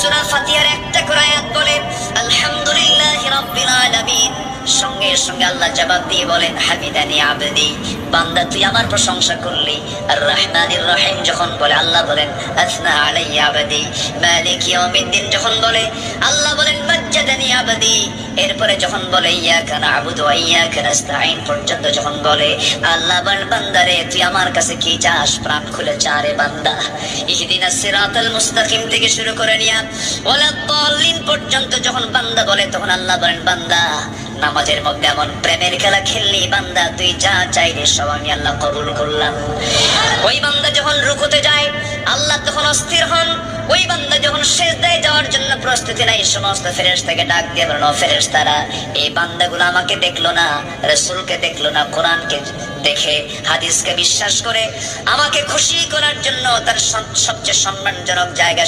সূরা ফাতিহার একটা করে আয়াত বলে আলহামদুলিল্লাহি রাব্বিল আলামিন, সঙ্গে সঙ্গে আল্লাহ জবাব দিয়ে বলেন হামিদানি আবদি, বান্দা তুই আমার প্রশংসা করলি। আর রহমানির রহিম যখন বলে আল্লাহ বলেন আসনা আলাইয়া আবদি। মালিক ইয়াউমিদ্দিন যখন বলে আল্লাহ বলেন মাজ্জাদানি আবদি। এরপরে যখন বলে ইয়াকা না'বুদু ওয়া ইয়াকা নাস্তাঈন পর্যন্ত যখন বলে আল্লাহ বলেন বান্দারে তুই আমার কাছে কি চাস, প্রাণ খুলে চা রে বান্দা। ইহদিনাস সিরাতাল মুস্তাকিম থেকে শুরু করে নিয়া ওয়ালা দাল্লিন পর্যন্ত যখন বান্দা বলে তখন আল্লাহ বলেন বান্দা নামাজের মধ্যে এমন প্রেমের খেলা খেললি বান্দা তুই যা চাইলে সব আমি আল্লাহ কবুল করলাম। ওই বান্দা যখন রুকুতে যায় আল্লাহ তখন অস্থির হন। ওই বান্দা যখন সিজদায় যাওয়ার জন্য প্রস্তুতি নেয় সমস্ত ফেরেশতাকে ডাক দিয়ে বলেন ও ফেরেশতারা, এই বান্দাগুলো আমাকে দেখলো না, রাসূলকে দেখলো না, কোরআনকে দেখে হাদিসকে বিশ্বাস করে আমাকে খুশি করার জন্য তার সবচেয়ে সম্মানজনক জায়গা